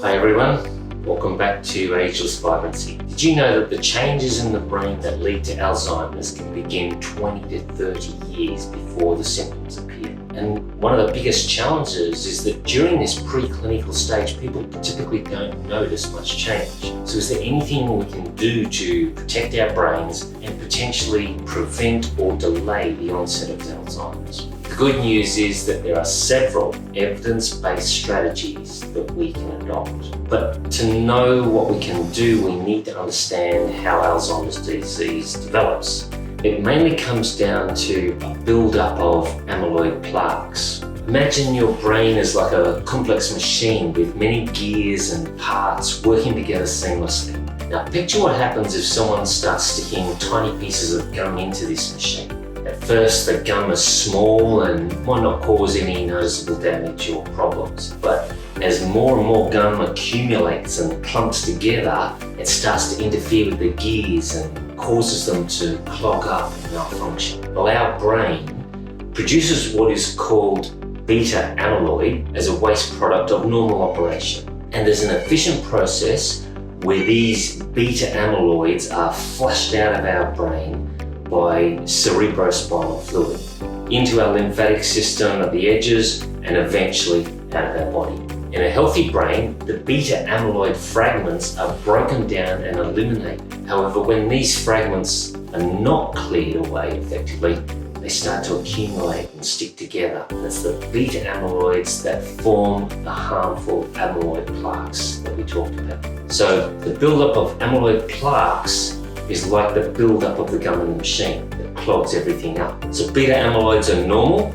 Hi everyone, welcome back to Ageless Vibrancy. Did you know that the changes in the brain that lead to Alzheimer's can begin 20 to 30 years before the symptoms appear? And one of the biggest challenges is that during this preclinical stage, people typically don't notice much change. So is there anything we can do to protect our brains and potentially prevent or delay the onset of Alzheimer's? The good news is that there are several evidence-based strategies that we can adopt. But to know what we can do, we need to understand how Alzheimer's disease develops. It mainly comes down to a buildup of amyloid plaques. Imagine your brain is like a complex machine with many gears and parts working together seamlessly. Now picture what happens if someone starts sticking tiny pieces of gum into this machine. At first, the gum is small and might not cause any noticeable damage or problems. But as more and more gum accumulates and clumps together, it starts to interfere with the gears and causes them to clog up and malfunction. Well, our brain produces what is called beta amyloid as a waste product of normal operation. And there's an efficient process where these beta amyloids are flushed out of our brain by cerebrospinal fluid into our lymphatic system at the edges and eventually out of our body. In a healthy brain, the beta amyloid fragments are broken down and eliminated. However, when these fragments are not cleared away effectively, they start to accumulate and stick together. And it's the beta amyloids that form the harmful amyloid plaques that we talked about. So the buildup of amyloid plaques is like the buildup of the gum in the machine that clogs everything up. So beta amyloids are normal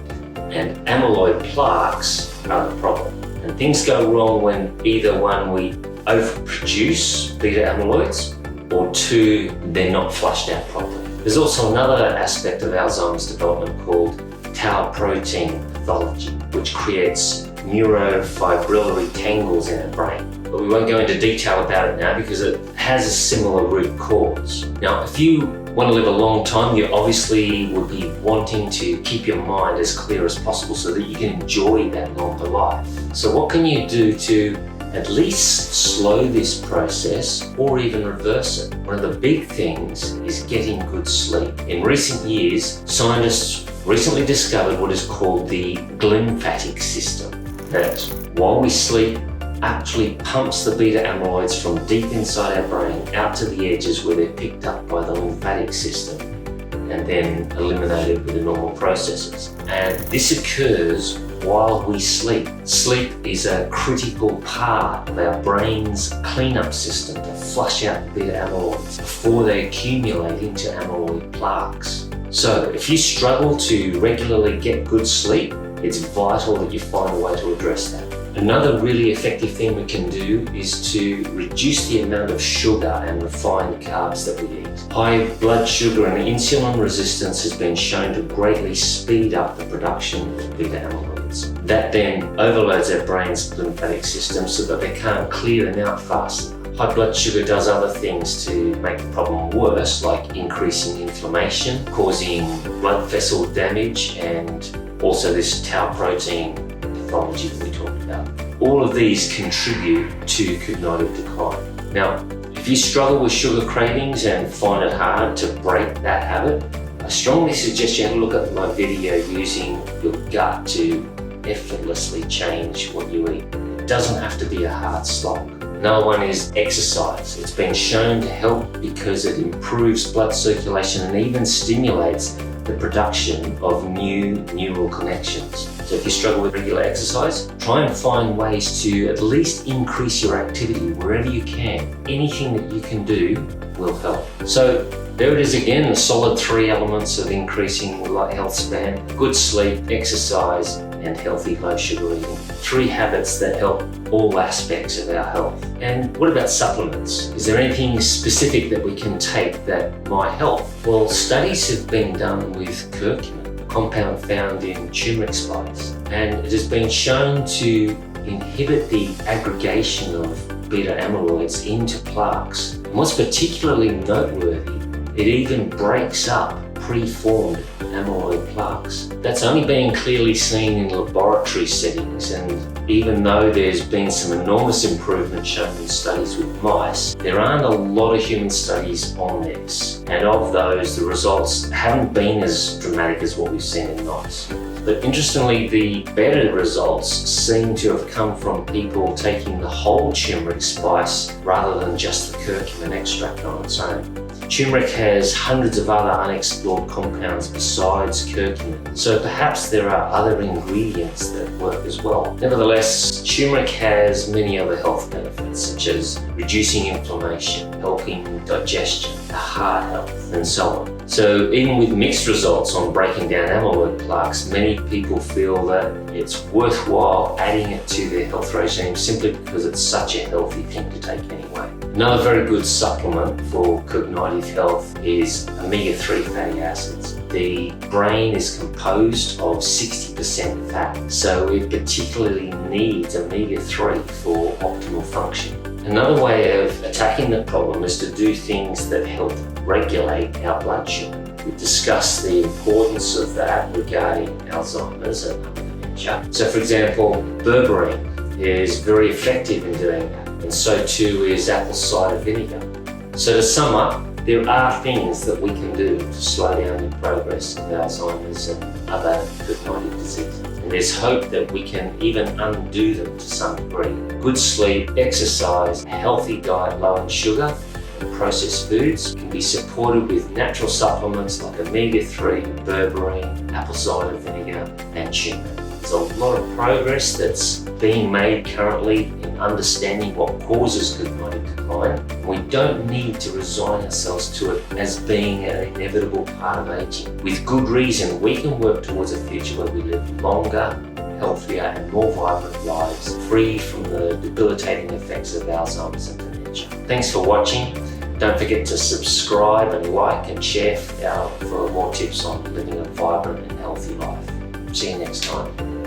and amyloid plaques are the problem. And things go wrong when either one, we overproduce beta amyloids, or two, they're not flushed out properly. There's also another aspect of Alzheimer's development called tau protein pathology, which creates neurofibrillary tangles in our brain. But we won't go into detail about it now because it has a similar root cause. Now, if you want to live a long time, you obviously would be wanting to keep your mind as clear as possible so that you can enjoy that longer life. So what can you do to at least slow this process or even reverse it? One of the big things is getting good sleep. In recent years, scientists recently discovered what is called the glymphatic system, that while we sleep, actually pumps the beta amyloids from deep inside our brain out to the edges where they're picked up by the lymphatic system and then eliminated with the normal processes. And this occurs while we sleep. Sleep is a critical part of our brain's cleanup system to flush out the beta amyloids before they accumulate into amyloid plaques. So if you struggle to regularly get good sleep, it's vital that you find a way to address that. Another really effective thing we can do is to reduce the amount of sugar and refined carbs that we eat. High blood sugar and insulin resistance has been shown to greatly speed up the production of beta amyloids. That then overloads our brain's lymphatic system so that they can't clear them out fast enough. High blood sugar does other things to make the problem worse, like increasing inflammation, causing blood vessel damage, and also this tau protein pathology that we talked about. All of these contribute to cognitive decline. Now, if you struggle with sugar cravings and find it hard to break that habit, I strongly suggest you have a look at my video using your gut to effortlessly change what you eat. It doesn't have to be a hard slog. Another one is exercise. It's been shown to help because it improves blood circulation and even stimulates the production of new neural connections. So if you struggle with regular exercise, try and find ways to at least increase your activity wherever you can. Anything that you can do will help. So there it is again, the solid 3 elements of increasing health span: good sleep, exercise, and healthy low sugar eating. 3 habits that help all aspects of our health. And what about supplements? Is there anything specific that we can take that might help? Well, studies have been done with curcumin, a compound found in turmeric spice, and it has been shown to inhibit the aggregation of beta amyloids into plaques. And what's particularly noteworthy, it even breaks up pre-formed amyloid plaques. That's only been clearly seen in laboratory settings, and even though there's been some enormous improvement shown in studies with mice, there aren't a lot of human studies on this. And of those, the results haven't been as dramatic as what we've seen in mice. But interestingly, the better results seem to have come from people taking the whole turmeric spice rather than just the curcumin extract on its own. Turmeric has hundreds of other unexplored compounds besides curcumin, so perhaps there are other ingredients that work as well. Nevertheless, turmeric has many other health benefits, such as reducing inflammation, helping digestion, heart health, and so on. So even with mixed results on breaking down amyloid plaques, many people feel that it's worthwhile adding it to their health regime simply because it's such a healthy thing to take anyway. Another very good supplement for cognitive health is omega-3 fatty acids. The brain is composed of 60% fat, so it particularly needs omega-3 for optimal function. Another way of attacking the problem is to do things that help regulate our blood sugar. We've discussed the importance of that regarding Alzheimer's and other dementia. So for example, berberine is very effective in doing that, and so too is apple cider vinegar. So to sum up, there are things that we can do to slow down the progress of Alzheimer's and other cognitive diseases. And there's hope that we can even undo them to some degree. Good sleep, exercise, a healthy diet low in sugar and processed foods can be supported with natural supplements like omega-3, berberine, apple cider vinegar, and turmeric. There's a lot of progress that's being made currently in understanding what causes cognitive decline. We don't need to resign ourselves to it as being an inevitable part of aging. With good reason, we can work towards a future where we live longer, healthier, and more vibrant lives, free from the debilitating effects of Alzheimer's and dementia. Thanks for watching. Don't forget to subscribe and like and share for more tips on living a vibrant and healthy life. See you next time.